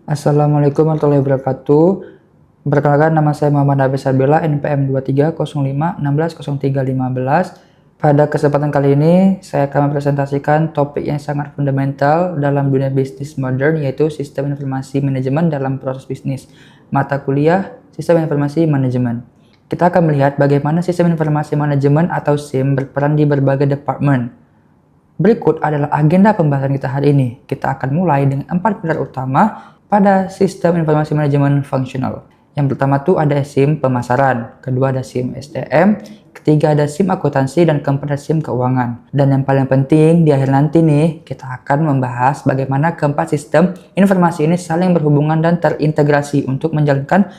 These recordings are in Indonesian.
Assalamualaikum warahmatullahi wabarakatuh. Perkenalkan, nama saya Muhammad Abes Arbela, NPM 2305160315. Pada kesempatan kali ini, saya akan mempresentasikan topik yang sangat fundamental dalam dunia bisnis modern, yaitu sistem informasi manajemen dalam proses bisnis. Mata kuliah Sistem Informasi Manajemen. Kita akan melihat bagaimana sistem informasi manajemen atau SIM berperan di berbagai departemen. Berikut adalah agenda pembahasan kita hari ini. Kita akan mulai dengan 4 pilar utama pada sistem informasi manajemen fungsional. Yang pertama tuh ada SIM pemasaran, kedua ada SIM SDM, ketiga ada SIM akuntansi, dan keempat ada SIM keuangan. Dan yang paling penting di akhir nanti nih, kita akan membahas bagaimana keempat sistem informasi ini saling berhubungan dan terintegrasi untuk menjalankan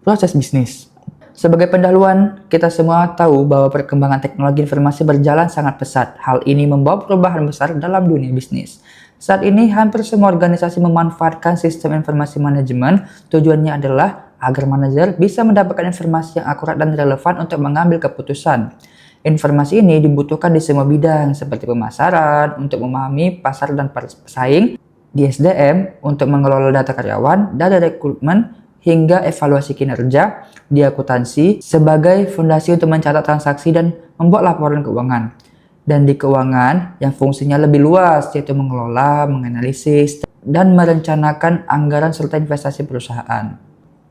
proses bisnis. Sebagai pendahuluan, kita semua tahu bahwa perkembangan teknologi informasi berjalan sangat pesat. Hal ini membawa perubahan besar dalam dunia bisnis. Saat ini, hampir semua organisasi memanfaatkan sistem informasi manajemen. Tujuannya adalah agar manajer bisa mendapatkan informasi yang akurat dan relevan untuk mengambil keputusan. Informasi ini dibutuhkan di semua bidang, seperti pemasaran untuk memahami pasar dan pesaing, di SDM untuk mengelola data karyawan, dari rekrutmen hingga evaluasi kinerja, di akuntansi sebagai fondasi untuk mencatat transaksi dan membuat laporan keuangan. Dan di keuangan yang fungsinya lebih luas, yaitu mengelola, menganalisis, dan merencanakan anggaran serta investasi perusahaan.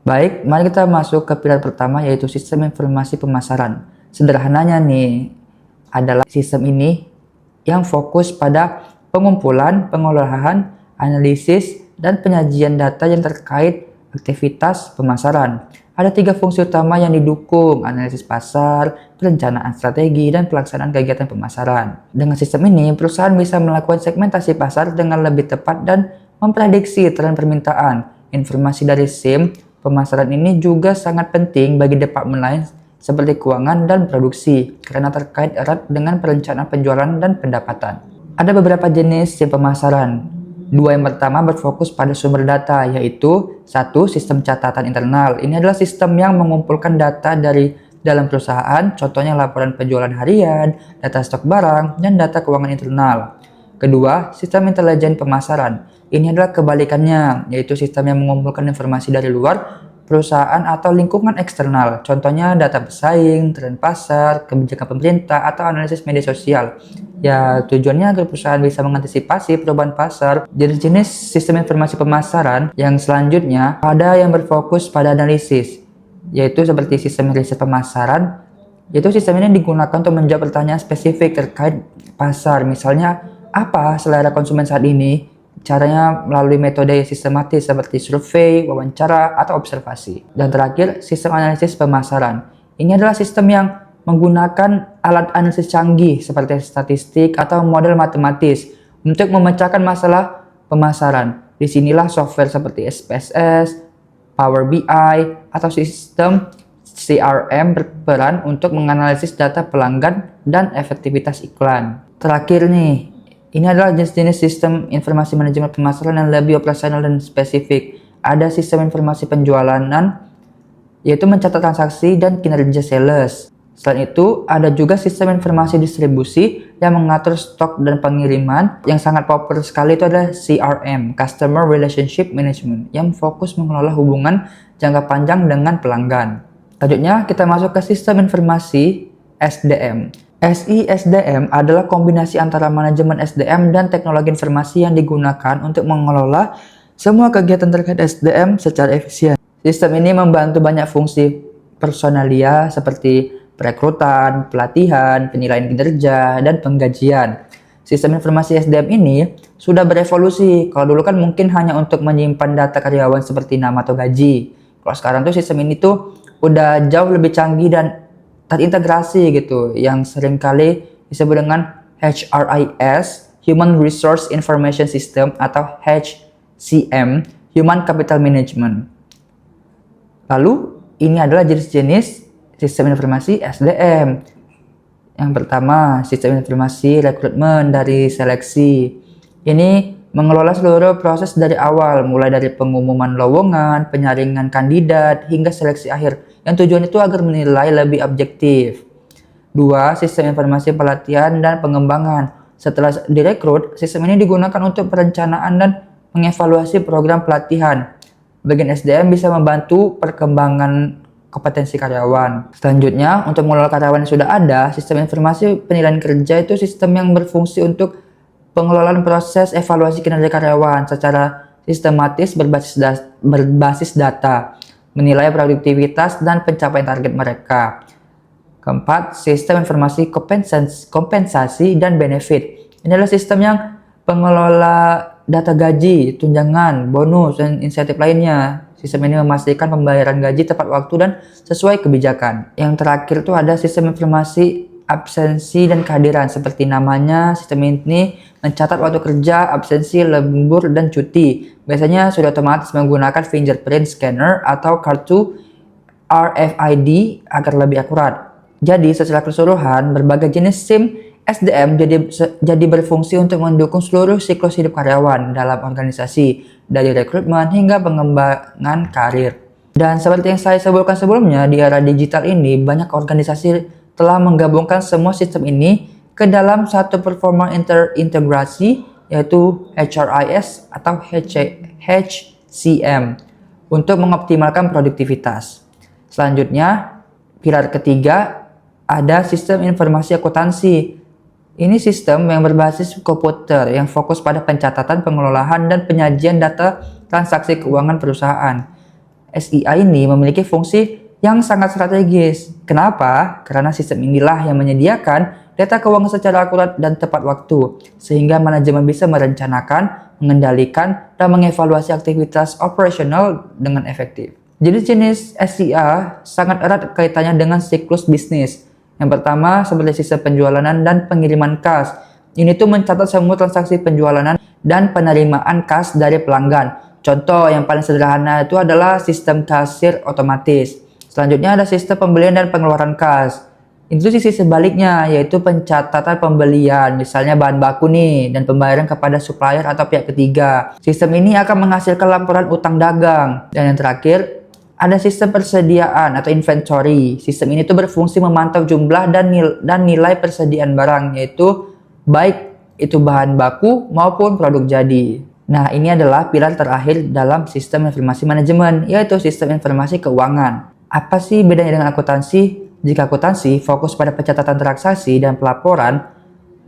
Baik, mari kita masuk ke pilar pertama, yaitu sistem informasi pemasaran. Sederhananya nih, adalah sistem ini yang fokus pada pengumpulan, pengolahan, analisis, dan penyajian data yang terkait aktivitas pemasaran. Ada 3 fungsi utama yang didukung: analisis pasar, perencanaan strategi, dan pelaksanaan kegiatan pemasaran. Dengan sistem ini, perusahaan bisa melakukan segmentasi pasar dengan lebih tepat dan memprediksi tren permintaan. Informasi dari SIM pemasaran ini juga sangat penting bagi departemen lain seperti keuangan dan produksi, karena terkait erat dengan perencanaan penjualan dan pendapatan. Ada beberapa jenis SIM pemasaran. 2 yang pertama berfokus pada sumber data, yaitu 1. Sistem catatan internal. Ini adalah sistem yang mengumpulkan data dari dalam perusahaan, contohnya laporan penjualan harian, data stok barang, dan data keuangan internal. Kedua, sistem intelijen pemasaran. Ini adalah kebalikannya, yaitu sistem yang mengumpulkan informasi dari luar perusahaan atau lingkungan eksternal, contohnya data pesaing, tren pasar, kebijakan pemerintah, atau analisis media sosial. Ya, tujuannya agar perusahaan bisa mengantisipasi perubahan pasar. Jenis-jenis sistem informasi pemasaran yang selanjutnya ada yang berfokus pada analisis, yaitu seperti sistem riset pemasaran. Yaitu sistem ini digunakan untuk menjawab pertanyaan spesifik terkait pasar, misalnya apa selera konsumen saat ini. Caranya melalui metode sistematis seperti survei, wawancara, atau observasi. Dan terakhir, sistem analisis pemasaran. Ini adalah sistem yang menggunakan alat analisis canggih seperti statistik atau model matematis untuk memecahkan masalah pemasaran. Disinilah software seperti SPSS, Power BI, atau sistem CRM berperan untuk menganalisis data pelanggan dan efektivitas iklan. Terakhir nih, ini adalah jenis-jenis sistem informasi manajemen pemasaran yang lebih operasional dan spesifik. Ada sistem informasi penjualan, yaitu mencatat transaksi dan kinerja sales. Selain itu, ada juga sistem informasi distribusi yang mengatur stok dan pengiriman. Yang sangat populer sekali itu adalah CRM, Customer Relationship Management, yang fokus mengelola hubungan jangka panjang dengan pelanggan. Selanjutnya, kita masuk ke sistem informasi SDM. SISDM adalah kombinasi antara manajemen SDM dan teknologi informasi yang digunakan untuk mengelola semua kegiatan terkait SDM secara efisien. Sistem ini membantu banyak fungsi personalia seperti perekrutan, pelatihan, penilaian kinerja, dan penggajian. Sistem informasi SDM ini sudah berevolusi. Kalau dulu kan mungkin hanya untuk menyimpan data karyawan seperti nama atau gaji. Kalau sekarang tuh sistem ini tuh udah jauh lebih canggih dan terintegrasi gitu, yang seringkali disebut dengan HRIS, Human Resource Information System, atau HCM, Human Capital Management. Lalu, ini adalah jenis-jenis sistem informasi SDM. Yang pertama, sistem informasi rekrutmen dari seleksi. Ini mengelola seluruh proses dari awal, mulai dari pengumuman lowongan, penyaringan kandidat, hingga seleksi akhir, yang tujuan itu agar menilai lebih objektif. 2. Sistem informasi pelatihan dan pengembangan. Setelah direkrut, sistem ini digunakan untuk perencanaan dan mengevaluasi program pelatihan. bagian SDM bisa membantu perkembangan kompetensi karyawan. Selanjutnya, untuk mengelola karyawan yang sudah ada, sistem informasi penilaian kerja itu sistem yang berfungsi untuk pengelolaan proses evaluasi kinerja karyawan secara sistematis berbasis data, menilai produktivitas dan pencapaian target mereka. Keempat, sistem informasi kompensasi dan benefit. Ini adalah sistem yang pengelola data gaji, tunjangan, bonus, dan insentif lainnya. Sistem ini memastikan pembayaran gaji tepat waktu dan sesuai kebijakan. Yang terakhir itu ada sistem informasi absensi dan kehadiran. Seperti namanya, sistem ini mencatat waktu kerja, absensi, lembur, dan cuti. Biasanya sudah otomatis menggunakan fingerprint scanner atau kartu RFID agar lebih akurat. Jadi secara keseluruhan, berbagai jenis SIM SDM jadi berfungsi untuk mendukung seluruh siklus hidup karyawan dalam organisasi, dari rekrutmen hingga pengembangan karir. Dan seperti yang saya sebutkan sebelumnya, di era digital ini banyak organisasi telah menggabungkan semua sistem ini ke dalam satu performa integrasi, yaitu HRIS atau HCM, untuk mengoptimalkan produktivitas. Selanjutnya, pilar ketiga ada sistem informasi akuntansi. Ini sistem yang berbasis komputer yang fokus pada pencatatan, pengelolaan, dan penyajian data transaksi keuangan perusahaan. SIA ini memiliki fungsi yang sangat strategis. Kenapa? Karena sistem inilah yang menyediakan data keuangan secara akurat dan tepat waktu, sehingga manajemen bisa merencanakan, mengendalikan, dan mengevaluasi aktivitas operasional dengan efektif. Jenis-jenis SIA sangat erat kaitannya dengan siklus bisnis. Yang pertama, seperti sistem penjualan dan pengiriman kas. Ini tuh mencatat semua transaksi penjualan dan penerimaan kas dari pelanggan. Contoh yang paling sederhana itu adalah sistem kasir otomatis. Selanjutnya ada sistem pembelian dan pengeluaran kas. Itu sisi sebaliknya, yaitu pencatatan pembelian, misalnya bahan baku nih, dan pembayaran kepada supplier atau pihak ketiga. Sistem ini akan menghasilkan laporan utang dagang. Dan yang terakhir, ada sistem persediaan atau inventory. Sistem ini tuh berfungsi memantau jumlah dan nilai persediaan barang, yaitu baik itu bahan baku maupun produk jadi. Nah, ini adalah pilar terakhir dalam sistem informasi manajemen, yaitu sistem informasi keuangan. Apa sih bedanya dengan akuntansi? Jika akuntansi fokus pada pencatatan transaksi dan pelaporan,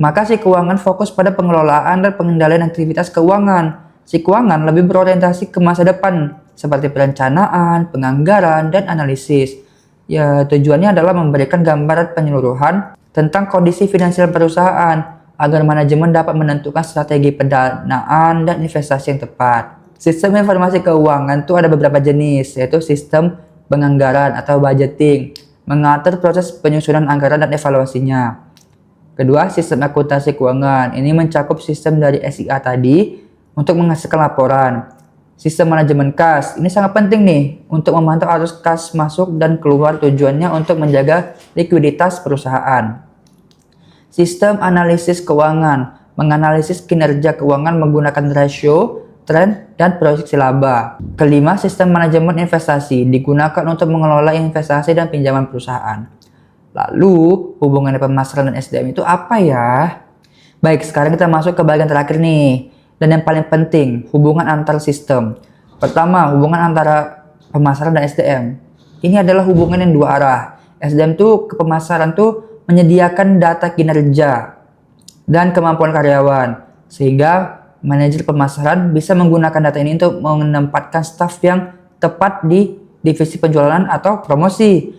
maka si keuangan fokus pada pengelolaan dan pengendalian aktivitas keuangan. Si keuangan lebih berorientasi ke masa depan, seperti perencanaan, penganggaran, dan analisis. Ya, tujuannya adalah memberikan gambaran penyeluruhan tentang kondisi finansial perusahaan agar manajemen dapat menentukan strategi pendanaan dan investasi yang tepat. Sistem informasi keuangan itu ada beberapa jenis, yaitu sistem penganggaran atau budgeting, mengatur proses penyusunan anggaran dan evaluasinya. Kedua, sistem akuntansi keuangan. Ini mencakup sistem dari SIA tadi untuk menghasilkan laporan. Sistem manajemen kas, ini sangat penting nih untuk memantau arus kas masuk dan keluar, tujuannya untuk menjaga likuiditas perusahaan. Sistem analisis keuangan, menganalisis kinerja keuangan menggunakan rasio, tren, dan proyeksi laba. Kelima, sistem manajemen investasi, digunakan untuk mengelola investasi dan pinjaman perusahaan. Lalu, hubungannya pemasaran dan SDM itu apa ya? Baik, sekarang kita masuk ke bagian terakhir nih. Dan yang paling penting, hubungan antar sistem. Pertama, hubungan antara pemasaran dan SDM. Ini adalah hubungan yang dua arah. SDM tuh ke pemasaran tuh menyediakan data kinerja dan kemampuan karyawan, sehingga manajer pemasaran bisa menggunakan data ini untuk menempatkan staf yang tepat di divisi penjualan atau promosi.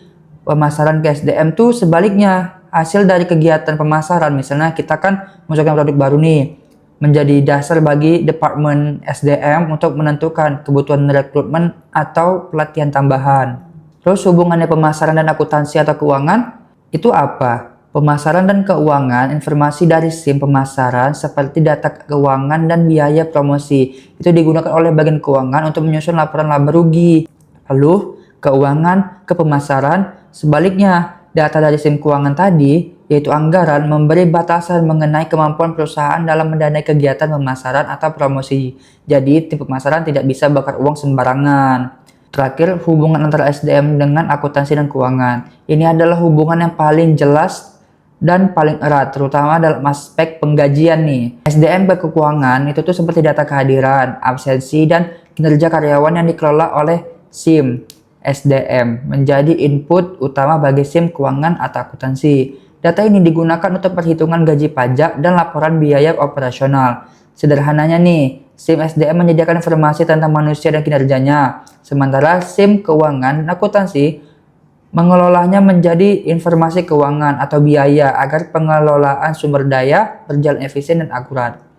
Pemasaran ke SDM tuh sebaliknya, hasil dari kegiatan pemasaran. Misalnya kita kan masukkan produk baru nih, menjadi dasar bagi departemen SDM untuk menentukan kebutuhan rekrutmen atau pelatihan tambahan. Terus hubungannya pemasaran dan akuntansi atau keuangan itu apa? Pemasaran dan keuangan, informasi dari SIM pemasaran seperti data keuangan dan biaya promosi itu digunakan oleh bagian keuangan untuk menyusun laporan laba rugi. Lalu keuangan ke pemasaran sebaliknya, data dari SIM keuangan tadi, yaitu anggaran, memberi batasan mengenai kemampuan perusahaan dalam mendanai kegiatan pemasaran atau promosi. Jadi, tim pemasaran tidak bisa bakar uang sembarangan. Terakhir, hubungan antara SDM dengan akuntansi dan keuangan. Ini adalah hubungan yang paling jelas dan paling erat, terutama dalam aspek penggajian nih. SDM ke keuangan itu tuh seperti data kehadiran, absensi, dan kinerja karyawan yang dikelola oleh SIM, SDM, menjadi input utama bagi SIM keuangan atau akuntansi. Data ini digunakan untuk perhitungan gaji pajak dan laporan biaya operasional. Sederhananya nih, SIM SDM menyediakan informasi tentang manusia dan kinerjanya, sementara SIM keuangan dan akuntansi mengelolanya menjadi informasi keuangan atau biaya agar pengelolaan sumber daya berjalan efisien dan akurat.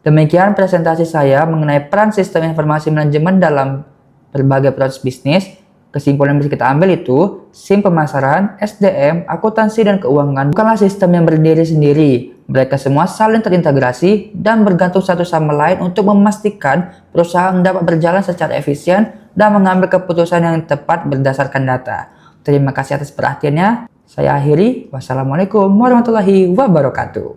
Demikian presentasi saya mengenai peran sistem informasi manajemen dalam berbagai proses bisnis. Kesimpulan yang bisa kita ambil itu, SIM pemasaran, SDM, akuntansi, dan keuangan bukanlah sistem yang berdiri sendiri. Mereka semua saling terintegrasi dan bergantung satu sama lain untuk memastikan perusahaan dapat berjalan secara efisien dan mengambil keputusan yang tepat berdasarkan data. Terima kasih atas perhatiannya. Saya akhiri. Wassalamualaikum warahmatullahi wabarakatuh.